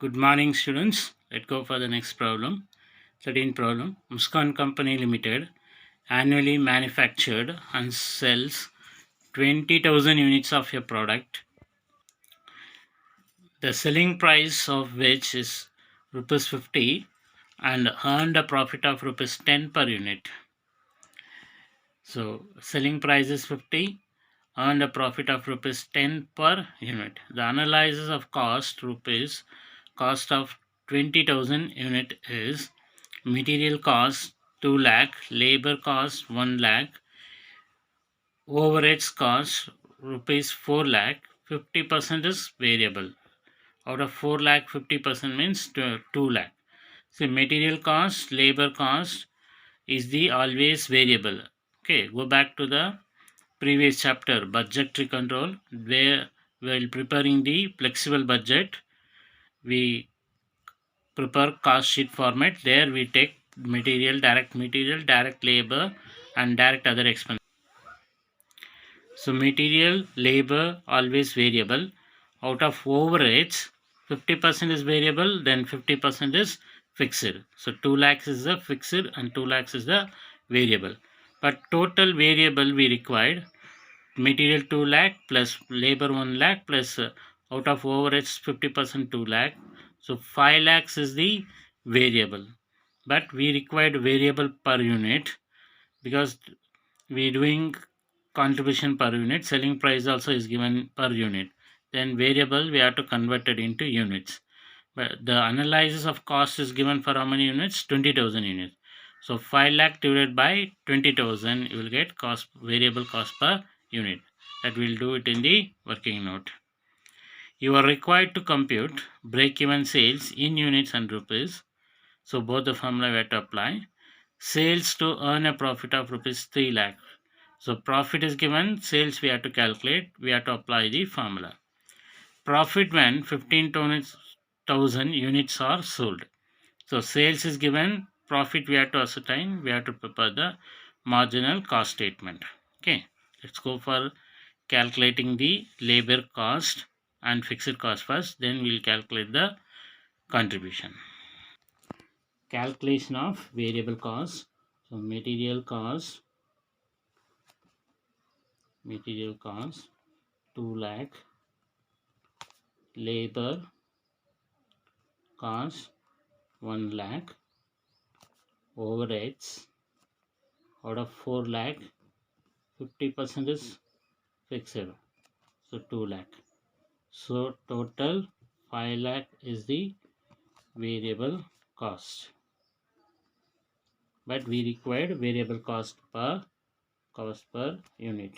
Good morning, students. Let's go for the next problem. 13th problem. Muskan Company Limited annually manufactured and sells 20,000 units of a product, the selling price of which is rupees 50 and earned a profit of rupees 10 per unit. So, selling price is 50, earned a profit of rupees 10 per unit. The analysis of cost of 20,000 unit is material cost 2 lakh, labor cost 1 lakh, overheads cost rupees 4 lakh, 50% is variable. Out of 4 lakh, 50% means 2 lakh. So material cost, labor cost is the always variable. Okay, go back to the previous chapter, budgetary control, where while preparing the flexible budget, we prepare cost sheet format. There we take material, direct labor, and direct other expenses. So material, labor always variable. Out of overheads, 50% is variable, then 50% is fixed. So 2 lakhs is the fixed and 2 lakhs is the variable. But total variable we required material 2 lakh plus labor 1 lakh plus out of overheads 50% 2 lakh. So 5 lakhs is the variable. But we required variable per unit because we doing contribution per unit, selling price also is given per unit. Then variable we have to convert it into units. But the analysis of cost is given for how many units? 20,000 units. So 5 lakh divided by 20,000, you will get cost variable cost per unit. That will do it in the working note. You are required to compute break-even sales in units and rupees. So both the formula we have to apply. Sales to earn a profit of rupees 3 lakh. So profit is given, sales we have to calculate, we have to apply the formula. Profit when 15,000 units are sold. So sales is given, profit we have to ascertain, we have to prepare the marginal cost statement. Okay, let's go for calculating the labor cost and fixed cost first, then we'll calculate the contribution. Calculation of variable cost. So material cost 2 lakh, labor cost 1 lakh, overheads out of 4 lakh 50% is fixed, so 2 lakh. So total 5 lakh is the variable cost, but we required variable cost per unit.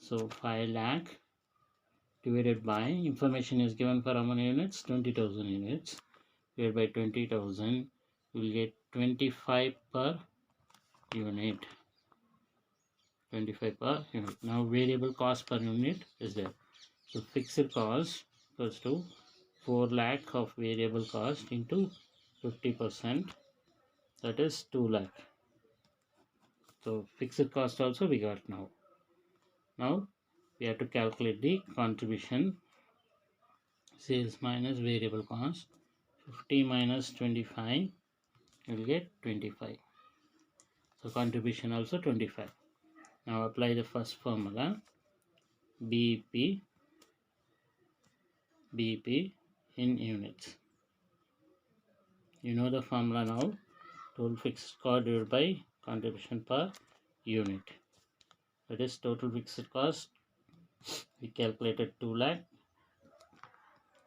So 5 lakh divided by, information is given for how many units? 20,000 units. Divided by 20,000, you will get 25 per unit. 25 per unit. Now variable cost per unit is there. So fixed cost equals to 4 lakh of variable cost into 50%, that is 2 lakh. So fixed cost also we got now. Now we have to calculate the contribution. Sales minus variable cost, 50 minus 25, you will get 25. So contribution also 25. Now apply the first formula, BP in units. You know the formula now. Total fixed cost divided by contribution per unit. That is total fixed cost. We calculated 2 lakh.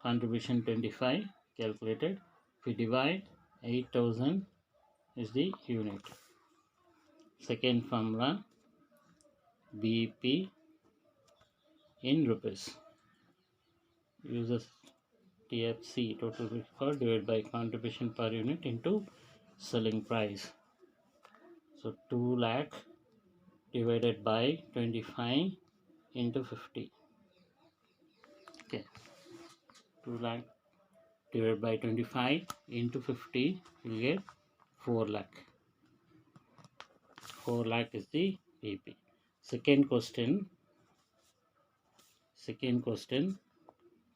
Contribution 25 calculated. If we divide 8,000 is the unit. Second formula, BP in rupees. Uses TFC, total fixed cost divided by contribution per unit into selling price. So 2 lakh divided by 25 into 50. Okay, 2 lakh divided by 25 into 50, you get 4 lakh. 4 lakh is the BP. Second question,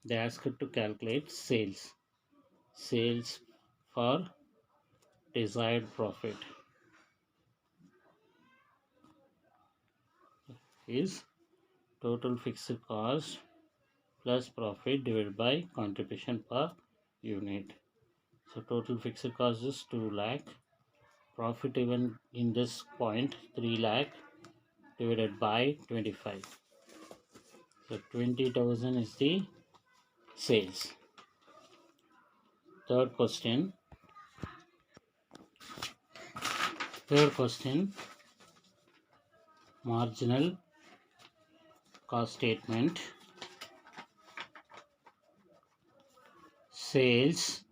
They ask to calculate sales for desired profit is total fixed cost plus profit divided by contribution per unit. So total fixed cost is 2 lakh. Profit even in this point 3 lakh divided by 25. So 20,000 is the sales. Third question. Marginal cost statement. Sales,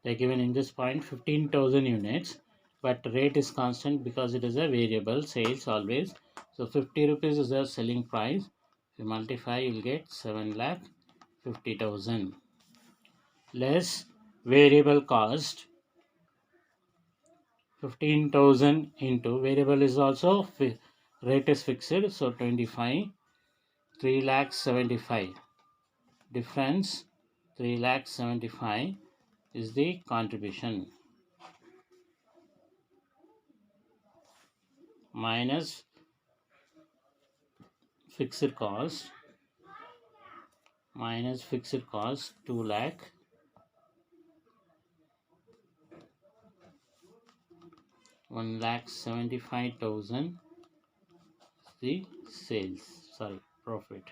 they are given in this point 15,000 units, but rate is constant because it is a variable sales always. So 50 rupees is the selling price. If you multiply, you will get 7,50,000 less variable cost 15,000 into variable is also rate is fixed, so 25, 3,75,000 difference 3,75,000 is the contribution minus fixed cost 2 lakh 1,75,000 the profit.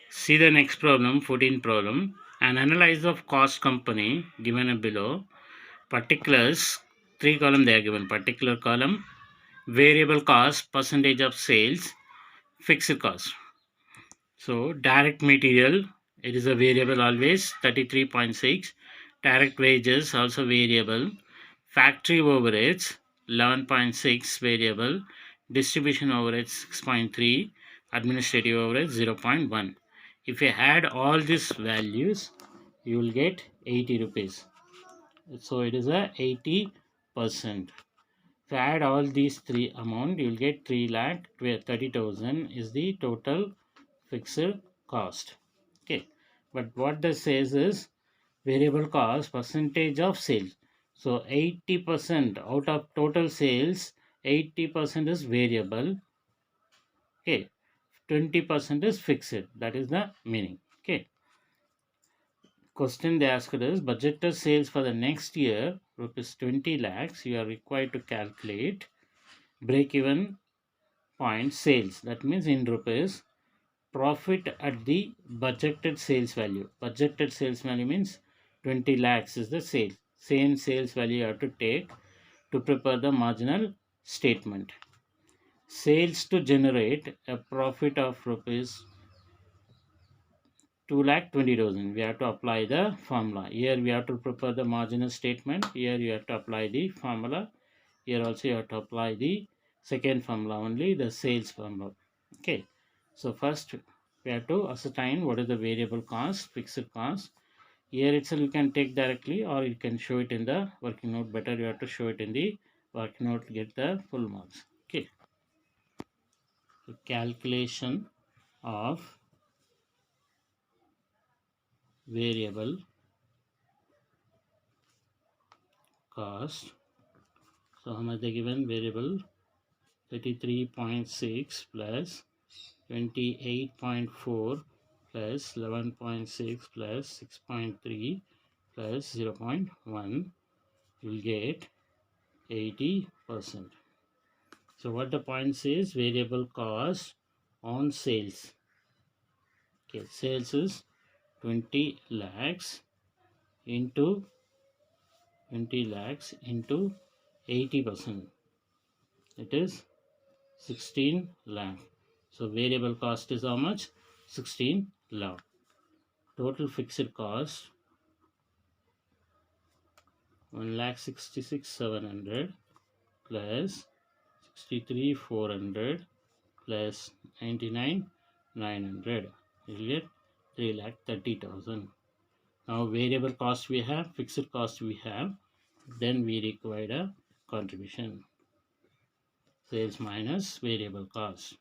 See the next problem, 14th problem. An analysis of cost company given below. Particulars, 3 column they are given. Particular column, variable cost, percentage of sales, fixed cost. So direct material, it is a variable always, 33.6. Direct wages also variable. Factory overheads 11.6 variable. Distribution overheads 6.3. Administrative overheads 0.1. If you add all these values, you will get 80 rupees. So it is a 80%. If you add all these three amount, you will get 3,30,000 is the total fixed cost. Okay, but what this says is variable cost percentage of sales. So 80% out of total sales, 80% is variable. Okay, 20% is fixed. That is the meaning. Okay. Question they asked is budgeted sales for the next year rupees 20 lakhs. You are required to calculate break even point sales. That means in rupees profit at the budgeted sales value. Budgeted sales value means 20 lakhs is the sale. Same sales value you have to take to prepare the marginal statement. Sales to generate a profit of rupees 2,20,000. We have to apply the formula. Here we have to prepare the marginal statement. Here you have to apply the formula. Here also you have to apply the second formula only, the sales formula. Okay. So first we have to ascertain what is the variable cost, fixed cost. Here itself you can take directly or you can show it in the working note. Better you have to show it in the working note to get the full marks. Okay. So calculation of variable cost. So how much they given? Variable 33.6 plus 28.4 plus 11.6 plus 6.3 plus 0.1, you will get 80%. So what the point says, variable cost on sales. Okay, sales is 20 lakhs into 80%. It is 16 lakh. So variable cost is how much? 16 lakh. Total fixed cost 1,66,700 plus 63,400 plus 99,900. You will get 3,30,000. Now variable cost we have, fixed cost we have, then we require a contribution. Sales minus variable cost.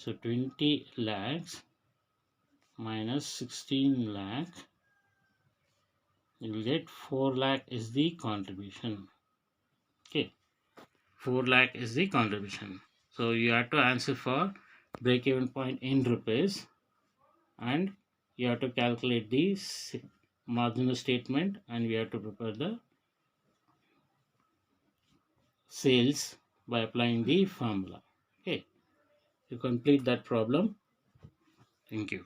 So 20 lakhs minus 16 lakh, you will get 4 lakh is the contribution. Okay, 4 lakh is the contribution. So you have to answer for break-even point in rupees, and you have to calculate the marginal statement, and we have to prepare the sales by applying the formula. Okay, you complete that problem. Thank you.